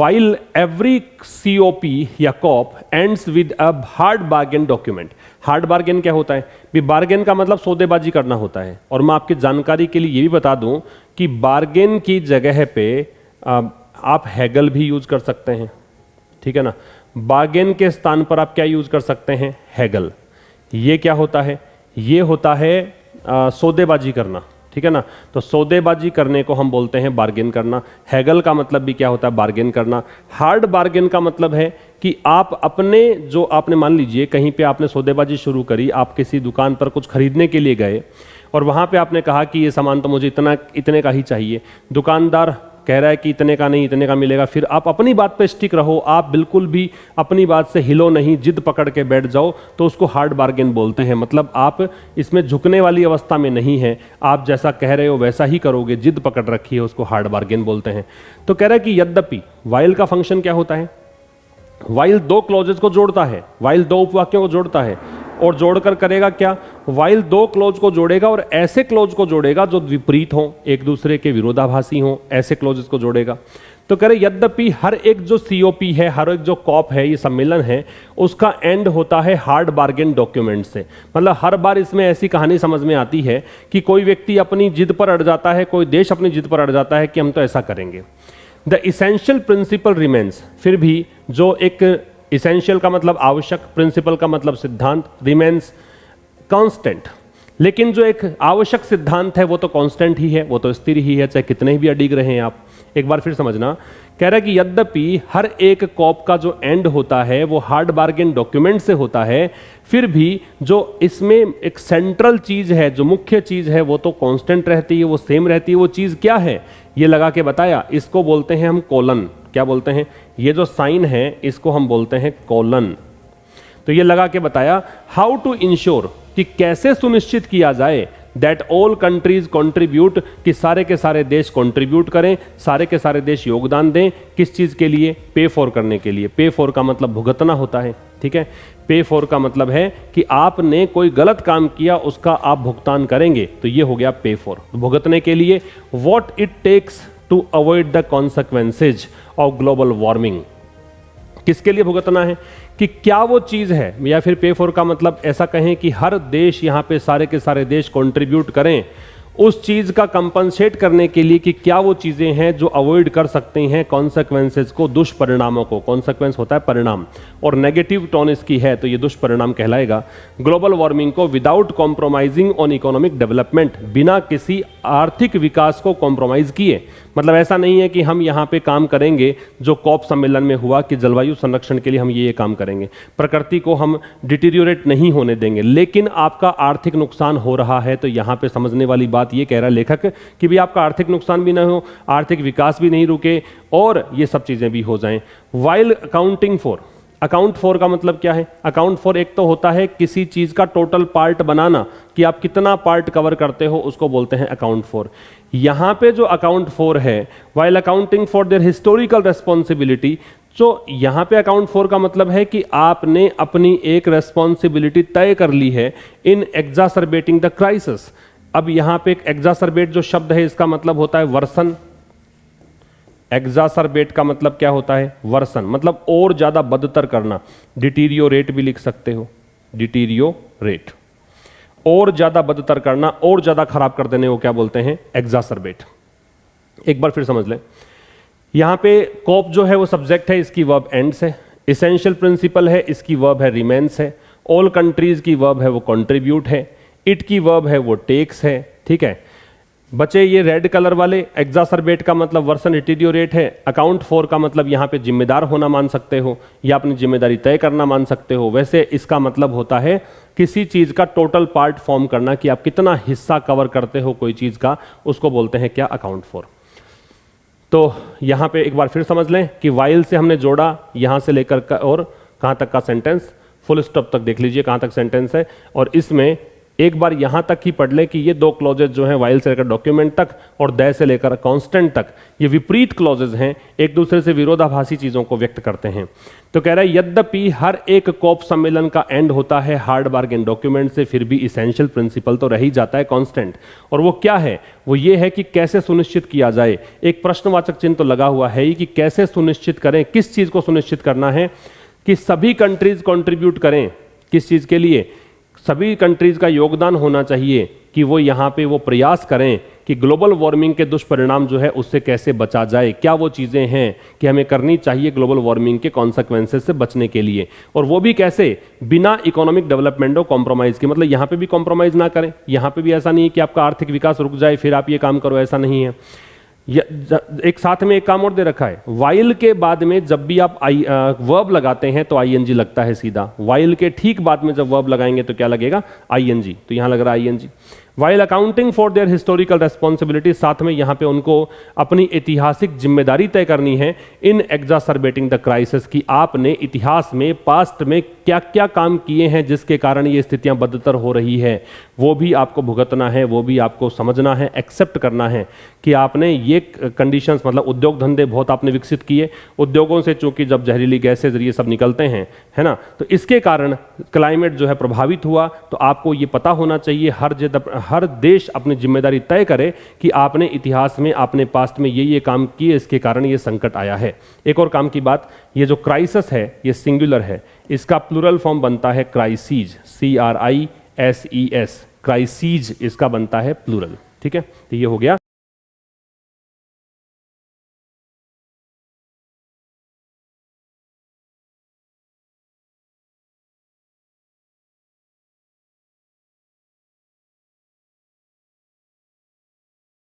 While every COP या COP ends with a hard bargain document. Hard bargain क्या होता है भी? बार्गेन का मतलब सौदेबाजी करना होता है। और मैं आपकी जानकारी के लिए ये भी बता दूं कि बार्गेन की जगह पे आप हैगल भी यूज कर सकते हैं, ठीक है ना। बार्गेन के स्थान पर आप क्या यूज कर सकते हैं? हैगल। ये क्या होता है? ये होता है सौदेबाजी करना, ठीक है ना। तो सौदेबाजी करने को हम बोलते हैं बार्गेन करना। हैगल का मतलब भी क्या होता है? बार्गेन करना। हार्ड बार्गेन का मतलब है कि आप अपने जो आपने मान लीजिए कहीं पे आपने सौदेबाजी शुरू करी, आप किसी दुकान पर कुछ खरीदने के लिए गए और वहां पे आपने कहा कि ये सामान तो मुझे इतने का ही चाहिए। दुकानदार कह रहा है कि इतने का नहीं, इतने का मिलेगा। फिर आप अपनी बात पे स्टिक रहो, आप बिल्कुल भी अपनी बात से हिलो नहीं, जिद पकड़ के बैठ जाओ, तो उसको हार्ड बार्गेन बोलते हैं। मतलब आप इसमें झुकने वाली अवस्था में नहीं है, आप जैसा कह रहे हो वैसा ही करोगे, जिद पकड़ रखी है, उसको हार्ड बार्गेन बोलते हैं। तो कह रहा है कि यद्यपि वाइल का फंक्शन क्या होता है? वाइल दो क्लॉजेस को जोड़ता है, वाइल दो उपवाक्यों को जोड़ता है और जोड़कर करेगा क्या? वाइल दो क्लोज को जोड़ेगा और ऐसे क्लोज को जोड़ेगा जो विपरीत हो, एक दूसरे के विरोधाभासी हो, ऐसे क्लोजेस को जोड़ेगा। तो कह रहे यद्यपि हर एक जो COP है, हर एक जो कॉप है, ये सम्मेलन है, उसका एंड होता है हार्ड बार्गेन डॉक्यूमेंट से। मतलब हर बार इसमें ऐसी कहानी समझ में आती है कि कोई व्यक्ति अपनी जिद पर अड़ जाता है, कोई देश अपनी जिद पर अड़ जाता है कि हम तो ऐसा करेंगे। द इसेंशियल प्रिंसिपल रिमेन्स, फिर भी जो एक इसेंशियल का मतलब आवश्यक, प्रिंसिपल का मतलब सिद्धांत, रिमेन्स कांस्टेंट। लेकिन जो एक आवश्यक सिद्धांत है वो तो कांस्टेंट ही है, वो तो स्थिर ही है, चाहे कितने भी अडिग रहे हैं आप। एक बार फिर समझना, कह रहा है कि यद्यपि हर एक कॉप का जो एंड होता है वो हार्ड बार्गेन डॉक्यूमेंट से होता है, फिर भी जो इसमें एक सेंट्रल चीज है, जो मुख्य चीज है, वो तो कांस्टेंट रहती है, वो सेम रहती है। वो चीज क्या है ये लगा के बताया। इसको बोलते हैं हम कोलन। क्या बोलते हैं? ये जो साइन है इसको हम बोलते हैं कोलन। तो ये लगा के बताया हाउ टू इंश्योर, कि कैसे सुनिश्चित किया जाए दैट ऑल कंट्रीज कंट्रीब्यूट, कि सारे के सारे देश कंट्रीब्यूट करें, सारे के सारे देश योगदान दें। किस चीज के लिए? पे फॉर करने के लिए। पे फॉर का मतलब भुगतना होता है, ठीक है। पे फॉर का मतलब है कि आपने कोई गलत काम किया, उसका आप भुगतान करेंगे, तो ये हो गया पे फॉर, भुगतने के लिए। What it takes to avoid the consequences of global warming, किसके लिए भुगतना है? कि क्या वो चीज है, या फिर पे फॉर का मतलब ऐसा कहें कि हर देश, यहां पे सारे के सारे देश कंट्रीब्यूट करें उस चीज का कंपनसेट करने के लिए कि क्या वो चीजें हैं जो अवॉइड कर सकते हैं कॉन्सिक्वेंसेज को, दुष्परिणामों को। कॉन्सिक्वेंस होता है परिणाम, और नेगेटिव टोन इसकी है तो ये दुष्परिणाम कहलाएगा। ग्लोबल वार्मिंग को without compromising on economic development, बिना किसी आर्थिक विकास को कॉम्प्रोमाइज किए। मतलब ऐसा नहीं है कि हम यहाँ पे काम करेंगे जो कॉप सम्मेलन में हुआ कि जलवायु संरक्षण के लिए हम ये काम करेंगे, प्रकृति को हम डिटीरियोरेट नहीं होने देंगे, लेकिन आपका आर्थिक नुकसान हो रहा है। तो यहाँ पे समझने वाली बात ये कह रहा है लेखक कि भी आपका आर्थिक नुकसान भी ना हो, आर्थिक विकास भी नहीं रुके, और ये सब चीजें भी हो जाएं। While accounting for, account for का मतलब क्या है? अकाउंट फॉर एक तो होता है किसी चीज का टोटल पार्ट बनाना, कि आप कितना पार्ट कवर करते हो, उसको बोलते हैं अकाउंट फॉर। यहां पे जो अकाउंट फॉर है, while accounting for their historical responsibility, तो यहां पे अकाउंट फॉर का मतलब है कि आपने अपनी एक रेस्पॉन्सिबिलिटी तय कर ली है इन एग्जासर्बेटिंग द क्राइसिस। अब यहां पे एक एग्जासर्बेट जो शब्द है इसका मतलब होता है वर्सन। एग्जासर्बेट का मतलब क्या होता है? वर्सन, मतलब और ज्यादा बदतर करना। डिटीरियोरेट भी लिख सकते हो, डिटीरियोरेट, और ज्यादा बदतर करना, और ज्यादा खराब कर देने को क्या बोलते हैं? एग्जासर्बेट। एक बार फिर समझ लें, यहां पे कॉप जो है वो सब्जेक्ट है, इसकी वर्ब एंड्स है। इसेंशियल प्रिंसिपल है, इसकी वर्ब है रिमेन्स है। ऑल कंट्रीज की वर्ब है वो कंट्रीब्यूट है। इट की वर्ब है वो टेक्स है, ठीक है। बचे ये रेड कलर वाले, एग्जासर्बेट का मतलब वर्सन डिटीरियोरेट है। अकाउंट फॉर का मतलब यहां पे जिम्मेदार होना मान सकते हो, या अपनी जिम्मेदारी तय करना मान सकते हो। वैसे इसका मतलब होता है किसी चीज का टोटल पार्ट फॉर्म करना, कि आप कितना हिस्सा कवर करते हो कोई चीज का, उसको बोलते हैं क्या? Account for. तो यहां पे एक बार फिर समझ लें कि वाइल से हमने जोड़ा यहां से लेकर और कहां तक का सेंटेंस, फुल स्टॉप तक देख लीजिए कहां तक सेंटेंस है। और इसमें एक बार यहां तक ही पढ़ लें कि ये दो क्लॉजेज जो हैं वाइल से लेकर डॉक्यूमेंट तक और दय से लेकर कांस्टेंट तक, ये विपरीत क्लॉजेज हैं, एक दूसरे से विरोधाभासी चीजों को व्यक्त करते हैं। तो कह रहा है यद्यपि हर एक कॉप सम्मेलन का एंड होता है हार्ड बार्गेन डॉक्यूमेंट से, फिर भी इसेंशियल प्रिंसिपल तो रह ही जाता है कांस्टेंट। और वो क्या है? वो ये है कि कैसे सुनिश्चित किया जाए। एक प्रश्नवाचक चिन्ह तो लगा हुआ है ही कि कैसे सुनिश्चित करें, किस चीज को सुनिश्चित करना है कि सभी कंट्रीज कंट्रीब्यूट करें। किस चीज के लिए? सभी कंट्रीज का योगदान होना चाहिए कि वो यहाँ पे वो प्रयास करें कि ग्लोबल वार्मिंग के दुष्परिणाम जो है उससे कैसे बचा जाए, क्या वो चीज़ें हैं कि हमें करनी चाहिए ग्लोबल वार्मिंग के कॉन्सिक्वेंसेस से बचने के लिए, और वो भी कैसे, बिना इकोनॉमिक डेवलपमेंट और कॉम्प्रोमाइज़ के। मतलब यहाँ पे भी कॉम्प्रोमाइज़ ना करें, यहाँ पे भी ऐसा नहीं है कि आपका आर्थिक विकास रुक जाए फिर आप ये काम करो, ऐसा नहीं है। एक साथ में एक काम और दे रखा है, वाइल के बाद में जब भी आप वर्ब लगाते हैं तो आईएनजी लगता है सीधा। वाइल के ठीक बाद में जब वर्ब लगाएंगे तो क्या लगेगा? आईएनजी। तो यहां लग रहा है ING. While accounting for their historical responsibility, साथ में यहां पे उनको अपनी ऐतिहासिक जिम्मेदारी तय करनी है इन एग्जासर्बेटिंग द क्राइसिस, कि आपने इतिहास में पास्ट में क्या क्या काम किए हैं जिसके कारण ये स्थितियां बदतर हो रही है, वो भी आपको भुगतना है, वो भी आपको समझना है, एक्सेप्ट करना है कि आपने ये कंडीशंस, मतलब उद्योग धंधे बहुत आपने विकसित किए, उद्योगों से चूंकि जब जहरीली गैसेज ये सब निकलते हैं, है ना, तो इसके कारण क्लाइमेट जो है प्रभावित हुआ। तो आपको ये पता होना चाहिए, हर देश अपनी जिम्मेदारी तय करे कि आपने इतिहास में, आपने पास्ट में ये काम किए, इसके कारण ये संकट आया है। एक और काम की बात, ये जो क्राइसिस है ये सिंगुलर है, इसका प्लूरल फॉर्म बनता है क्राइसीज, CRISES, क्राइसीज इसका बनता है प्लूरल। ठीक है, तो ये हो गया